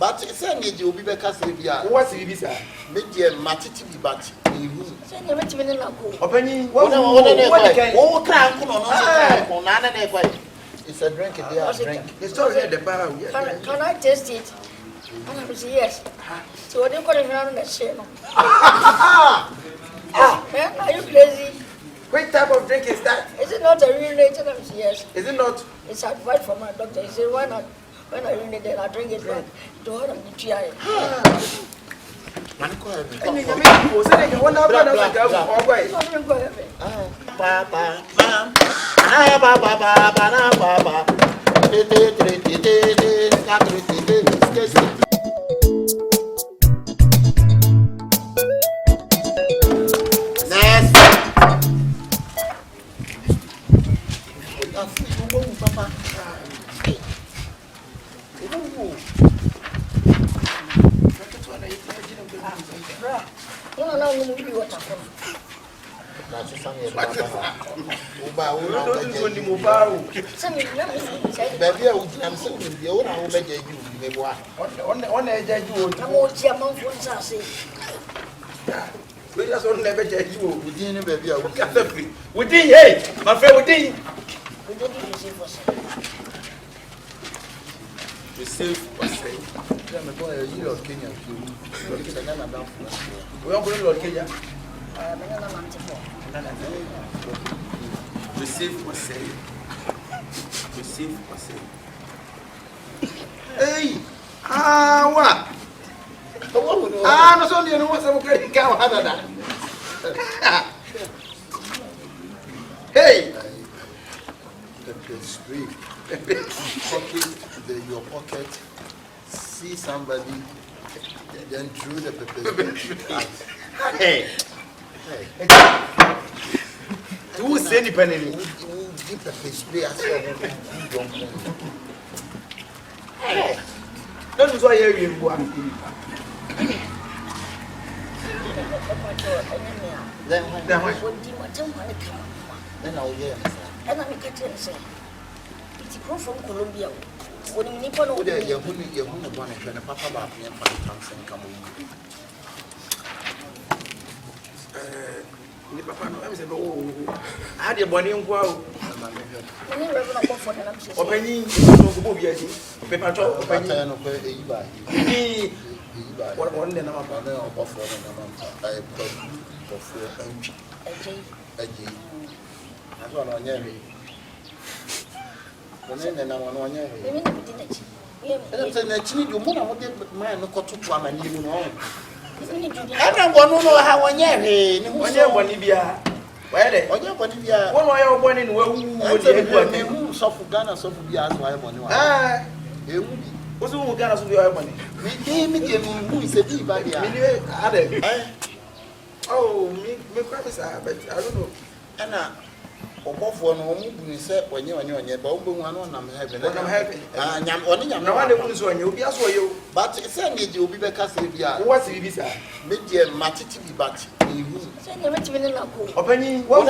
But send you will be back as if you are. What's the visa? Make your matiti be bat. Send your regimen. Opening what can it's a drink. It's already the power. Can I taste it? And I was yes. So what do you call it around the channel? Are you crazy? What type of drink is that? Is it not a urinated? Yes. Is it not? It's advice from my doctor. He said, why not? When I urinate, I drink it back to her and the GI. We just want never judge you. We didn't baby. We did, hey, my friend, we did. We didn't receive us. Receive us. I'm going to Lord Kenya. We are going to Lord Kenya. Receive us. Receive us. Hey, what? No, so you know what's up with cow. Hey, your pocket, see somebody, then through the pepper. Hey, who say any penny? Who give pepper spray as well? Hey, don't why you then I'll hear. And I'm say, it's from Colombia. When you nip on over your home, and Papa Bath and Thompson come over. Papa, I said, oh, I had your money and go. Opening paper chop, what one then I'm that's what I know. And then I want to actually do more than what man no got to come and you know. I don't want to know how one year. One year, where on your body, one way or one in who suffer Ghana, so be as why one. Ah, what's who Ghana so be our money? We came in who is a big body. Oh, me, but I don't know. Anna. Above one who said when you but one I'm having. I'm only you be as you. But it's a need you be back as what's the visa? Media matiti but opening what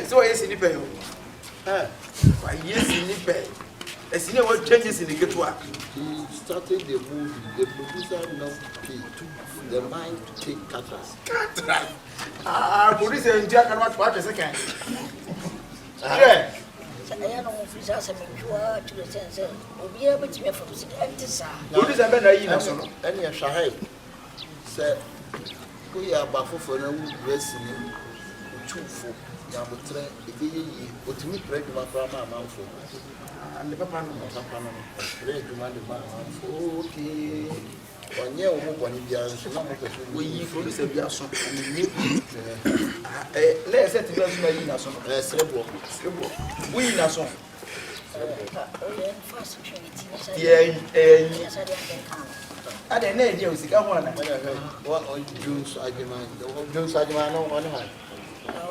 so yes in the pay. Yes in the pay. As you know what changes in the get work. He started the movie, the producer now paid the mind to take cataract. Police and Jack and what a second. Yeah. I don't know if it's a to the sense of be able to from the empty side. What is a better any of Shahab said, we are baffled for no wrestling. Two for Yabutre, but to meet regular Brahma Mountford. And the papa, ready to man the man. Okay. One year or one year, we produce a biason. Let's set the Nason. We Nason. I don't know, you see, come on. What on June's argument? June's argument on one hand.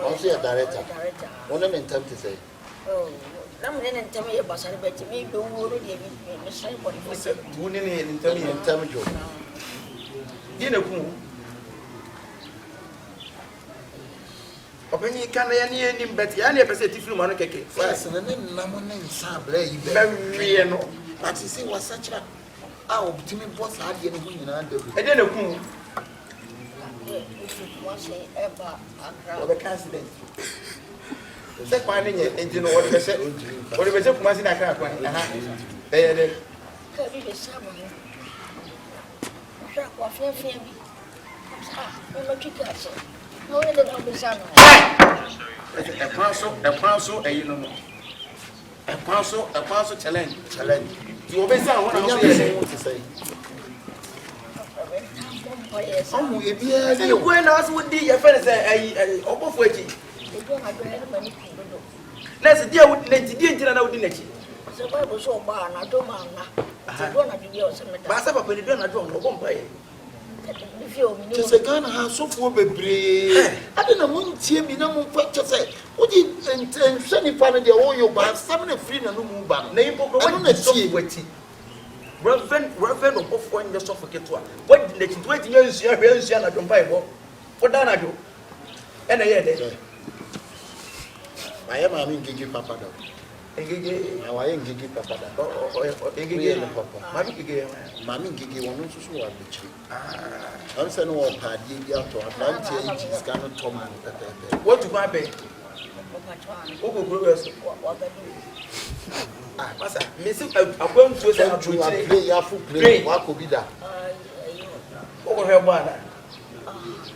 Also, a director. One of them time to say. Oh. I'm going to tell me about something. Me don't worry. Me say what you said. Wouldn't it tell me and tell me you. Dinner. Openi kana ya ni enim bet ya na pese tifiri ma no keke. Yes, na ne nam ne nsa bra yi be. Bawie no. But you see was such a obtimi boss ade ne hu nyina da. E de na ku. What accident? Se kwa ni nye enti no wo de se kuma si na kra kwa. Aha. Eh de. Ka bi be sa mo. Sha kwa fia bi. Sa, no chika se. No we de no be sa no. E panso e no. E panso challenge. You be sa wona so ye to say. Omo e bia ni ko na aso di ye fe say obofo achi. Let's deal with Nettie na udi nechi. So Bible so ba na do ma na. Do na di o se me da. Ba sa papa ni do na do no bo mpa ye. To say Ghana ha so fo bebre. Ade na mo ntie bi na mo fa che say odi enhwe ni pa na de wo yo ba sam na free na no mu ba. Na impo ko na tie wati. Reverend obofo nje so foketo a. What nechi to eti nyansu na do mpa ye bo. Fo da na do. E na ye de. I am a gigi papa. Engege, I am gigi papa. Engege, Mammy Gigi, Mammy Gigi, one of you are the chief. I'm saying, what party you have to Atlantic is cannot tell me. What to my bed? Master, Miss, I'm going to say, play your foot play. What could be that? Oh, her mother.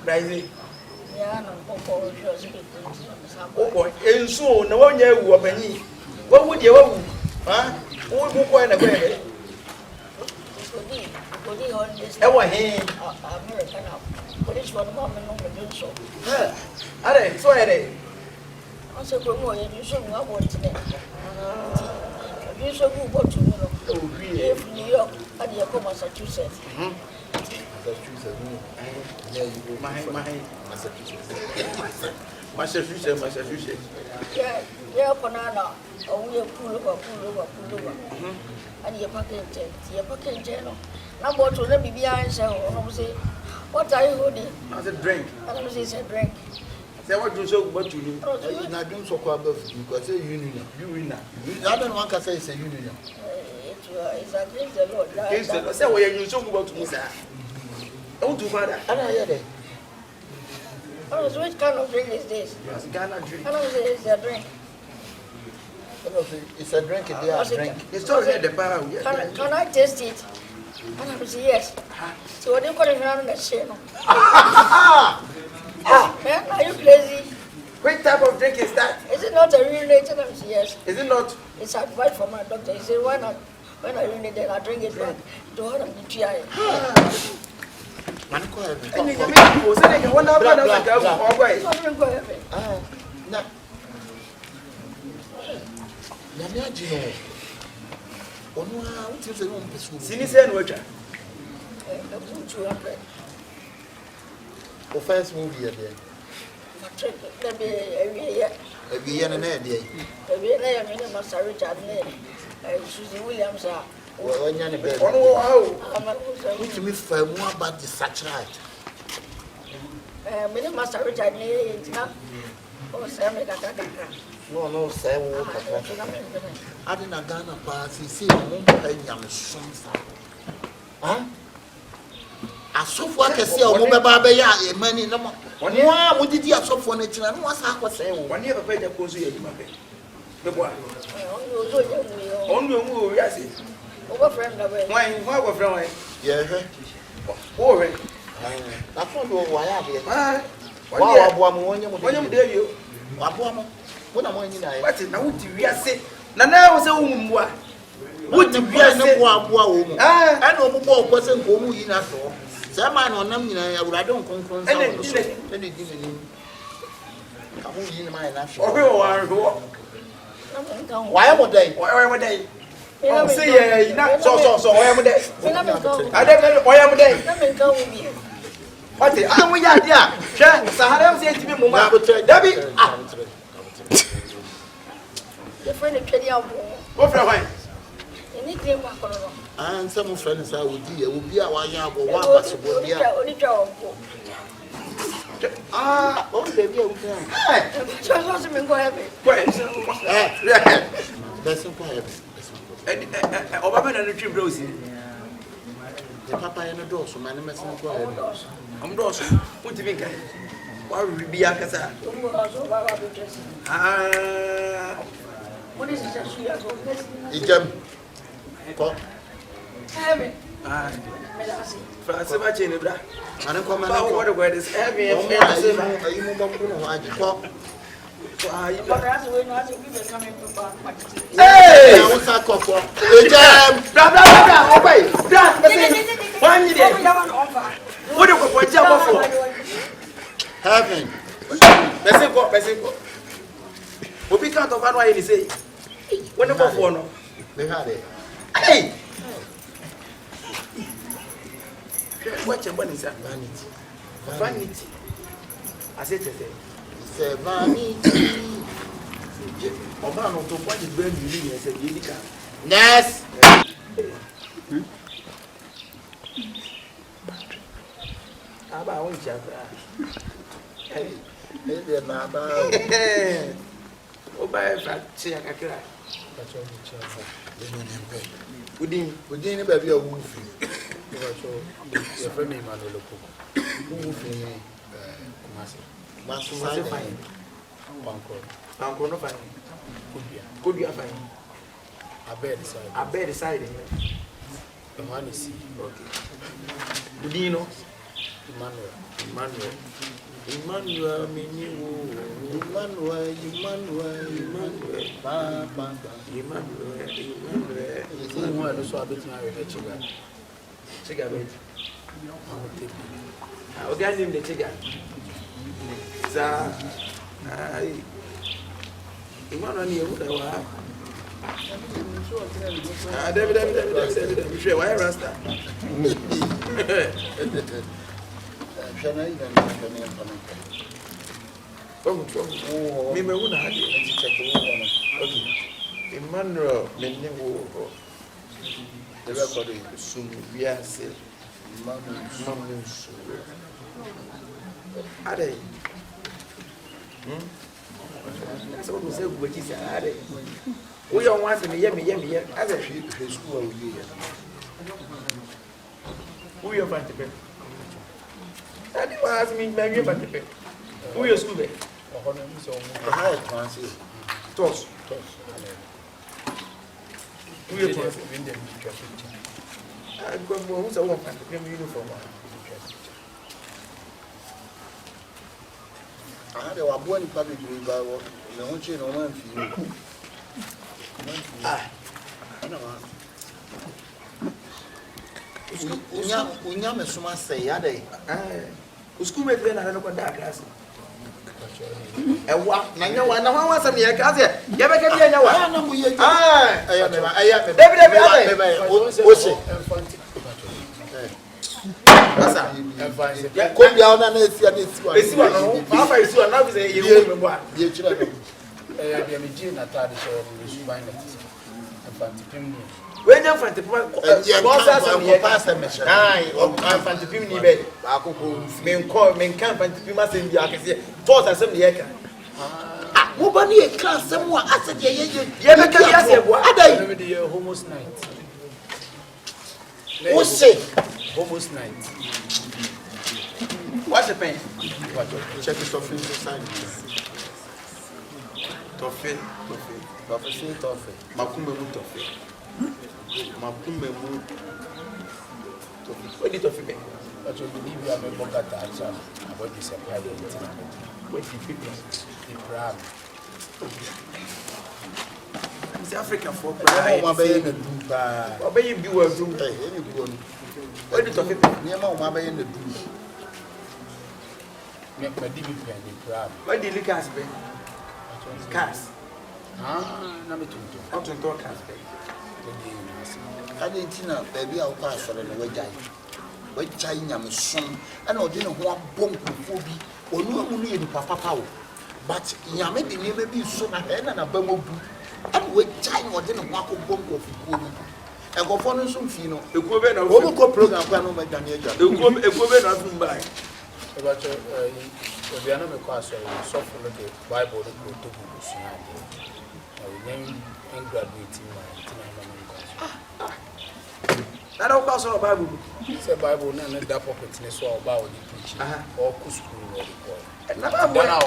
Rising. Oh, and so no one year who are any. What would you own? Huh? Who would go in a way? I want him. American. Police one woman on the do so. Are they? So are they? I said, you should not want to. You should go to New York and you come Massachusetts. Massachusetts. Yeah, banana. Oh, we pull over. And your packet general. Number to let me be answer. What are you holding? As a drink. I don't say it's a drink. Say what you so what you need. I don't so called because a union. I don't want to say it's a union. It's against the Lord. Against the Lord. Say what you so about to me, sir. Don't do father. I don't hear that. Oh, so which kind of drink is this? It's Ghana drink. I don't say it's a drink. It's a drink, they are drink. It's all here the power. Can I taste it? And I say yes. So what do you call it around the channel? Man, are you crazy? What type of drink is that? Is it not a urinate? And I say yes. Is it not? It's advice from my doctor. He said, why not? When I urinate, then I drink it back. To her and the TI. And you can make people say they want to go away. Now, Namia what is the room? Sinisa and Roger. First movie again. Every year and a day. Every year, I mean, Master Richard, Susie Williams. Well, when you're in bed, which me for more about the satellite. Master Richard, oh, Sammy, no, say, I didn't Ghana pass. He said, I'm young sons. Huh? I so far can see a woman by a money number. One, what did you have so for nature? And what's I was saying? 1 year of better goes to the boy. Only who yes it. Why were friend? Yeah, oh, that's not why I did. Why am there you? What am I in? What is now? Would you say? Nana was a woman. Would you be a woman? I know more person who in at all. Some man on them, I don't confront any demon. Come in my national. Why am I? Why am I? Oh, see, not so. Why am I? I don't know why am I? What is it? We are there. Sahara said to me, Mamma, Debbie. The friend of Teddy Albo. What for why? Anything and some friends I would be our young or one was only Ah, oh, baby, Just me go heavy. That's so quiet. Obama and the trip rose. The papa and the door, so my name is quiet. I'm not so. What do you think? Why would we be a casa? What is it? It's them. Heavy. For much in the black. I don't come out what the word is heavy and you But that's the way not to be coming to back. hey, what's that called? It's them. Blah, blah, blah, blah. Okay. Blah, one minute. What do you want to for? Heaven. Mexico. What we can't over why he say. When the for no. They had it. Hey. What your money is vanity. Vanity. I said to say. It's a vanity. Oba no to what is very new and said Yelika. Yes. Aba won chakra. Hey. Maybe na ba. Oba e fa chi akakra. Udin baby a wufi. Your friend name Manolo Coco. Wufi Kumasi. Masu Fine. Banco. Uncle no fine. Could be a fine. I bear the side. The man is Okay. Udino. Emmanuel. Emmanuel, Emmanuel, so I bet you have a Chiga bed. I got him the chiga. Emmanuel, you would have. David, sure, why Rasta? Me, me, who had it? Emmanuel, me, the record is soon. We are still. Are they? Someone say, what is it? We don't want to be yummy. As a school, who you find the paper? That you ask me, maybe about the paper. Who you school? Toss. Who you toss? I go who's a woman to give me uniform. I had a one public revival. No one chain on one field. Unyame suma say ya dey. School mate na no kwanda class. Ewa na nyawa na wan wasam ye ka say ye be ka bi nyawa. Na mu ye. David. O se. Asa. Ko bia ona na esi na esi. Esi wa no. Papa esi wa na bi say ye wo me bo a. Ye chira no. Be me ji na tade so we su ban net. Infantipim ni. When you infantipim sponsors me pastor me share. Ai, infantipim ni be. Akoko Men kan infantipim asem bi akese. Toss asem ye ka. Mo ba ni e kan asem wa asem ye Ye be ka bi asem bo. Adai. Me the homos night. O se. Homos night. What's the pen? Check it off inside. Tofe. Makumbe mu tofe. What did tofe be? But you believe you have a bogata about this supply of it. What did people? The crab. It's African for Mo pride. ma be na du ba. Obey you be well do. Any go no. What did tofe be? Niam ma be na du. Me dibi pen the crab. What did Lucas be? Cars. Na me tunto. How to talk cars be? Ade tina baby a wo pa asore no wajai. Wajai nyam som. Ana odi ne ho abom kofo bi. Onu amu no ye ni papa pa wo. But nyame de ne bi so na he na ba mobu. Ana wajai no odi ne ho akobom kofo ko bi. Egofo no so mfi no. Ekuo be na Wo ko program kwa no ma dane agya. Ekuo be na fun bai. About we are not a class so for the Bible to go to graduating I don't pass on a Bible. It's a Bible and that pocket is all about the preaching or school.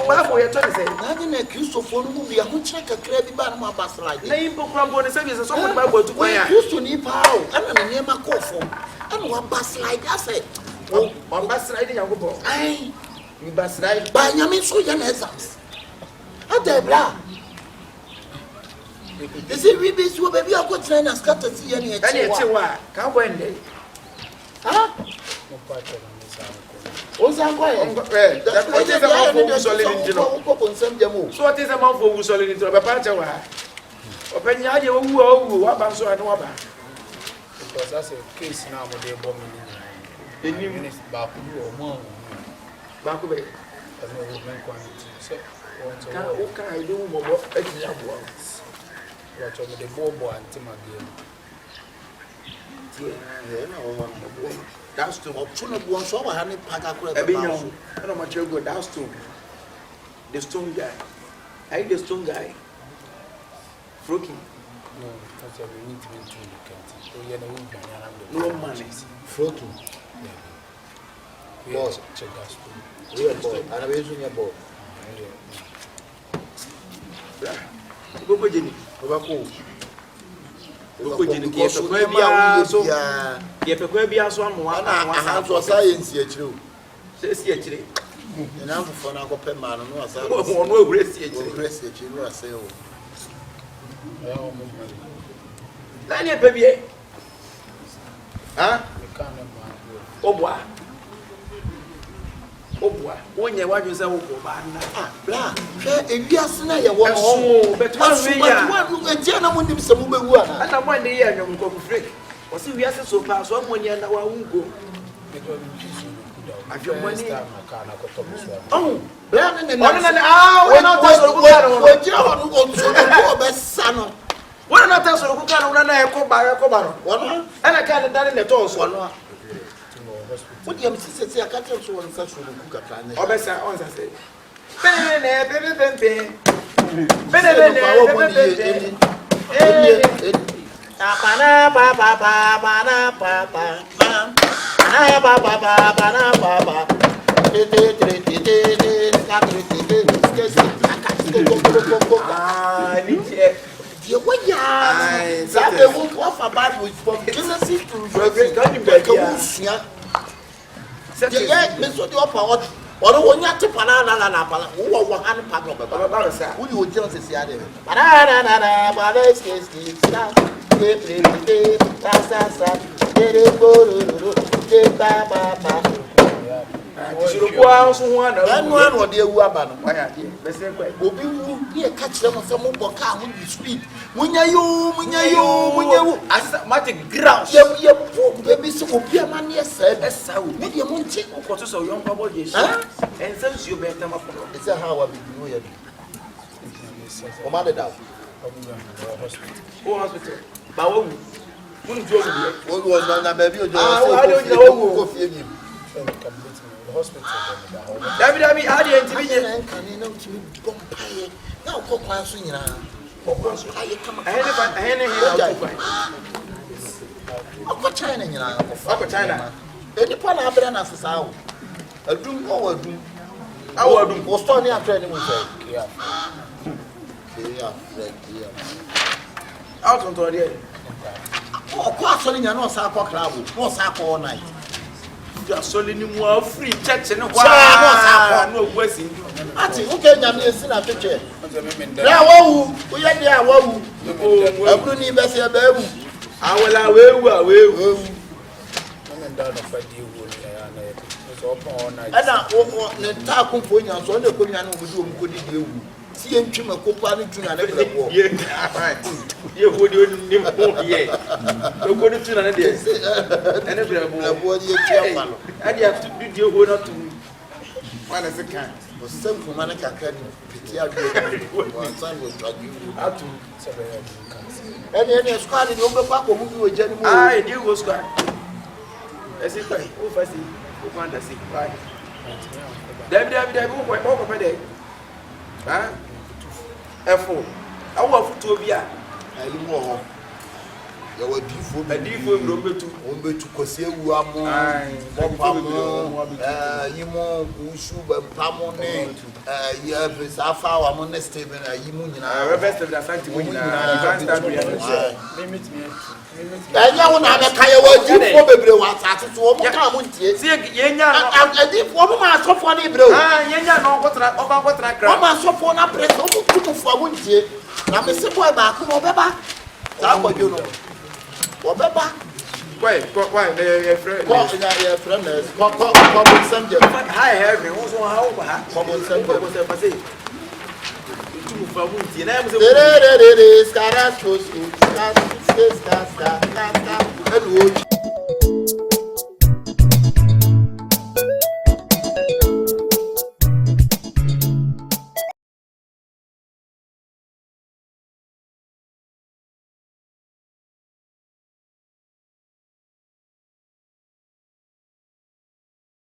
Bible, you're trying to say, Nothing a Christopher movie, I could check a credit bar my bus like name book from one service, so much Bible to I wear. used to need power, and near my call for, and one bus like I said, Oh, one bus riding, I go. I You bus ride. buy Yamin so young exams. At the blah. They say we be so baby, I could train and start to see any Can't go in there. Huh? What's that going? What is a man for who's solid in Jino? So what is a man for who's solid in Jino? Open your idea who about so I know about. Because that's a case now with the bombing. The new minister back or more. Back away. There's no movement quantity. What can I do more? Watch over the Bobo and Tim again. That's too much. One so I had a pack of I don't want to go. That's too. The stone guy. I the stone guy. Froking. No, that's what we need to be doing. No money. floating. Boss, check that school. We are boy, and I'm using your boy. Go Jenny. Over cool. Go Jenny. Yes, so I'm one. I have to science here too. Says here. And I'm for now, open man, no, as I no grace here. grace that you are saying. Nanya baby. Huh? Oh boy. Oh boy. When you want to say, oh, blah, if you are saying you want to but one and Jenna won't be some woman. And I'm one day I'm going to freak. Or see, we are so fast, 1 year now I won't go. I feel money. Oh, blah, and we're not son. We're not telling you who can run a cobaro. And I can't done in the toes. What do you say? I can't tell you one such a cook at Obessa on say. That will offer Bible from Genesis to Revelation. Yeah, Miss what you offer. Or the one you have to banana, who are 100 pounds of who you just see other. One or dear Waban. Obi will be a catch them on some more car when you speak. When you, as a matter grouse, you poor baby, so be a man, yes, sir. That's how we you won't take what is so young body, and since you better up. It's a how I be doing. Oh, mother, down. Oh, hospital. But what was not baby? I don't know. The hospital. David, how do you intervene? Now, go class in your China, you know, China. Any part of Brana Sao. A doom or a doom. Our doom was turning up training with her. Out on the oh, class on your nose, Sapa Club, was up all night. You are solely more free church and no blessing. I think, okay, I'm in a picture. Now, we are there. I couldn't even say a baby. I will away. And I talk on point and so the Kunyan would do. See him trim a company to another. You would name yet. You go to another body. And you have to do your not to one as a kind. Was some for Manaka Academy. One son was like you have to. And then a squad in over back of you, Jenny. I do go squad. As if I oversee, who want to see. David, who went over there? Huh? F4. I want to be a more. You were different, number two, Cosia, who are more, you more, Ushuba, Pamone, you have this half hour on the stable, you moon, I rest of the Santi winning. I know now that Kyekyeku probably was at it to almost see Yenya. I did one man so funny, bro. Yenya, no, what I grab my so for not press over for one year. Now, Mr. Boy, back, come over. That's what you know. Wabeba. Why, your friend? Your friend is common sense. Hi, Harry. Who's on how common sense was ever say? Two for Winty, and I was a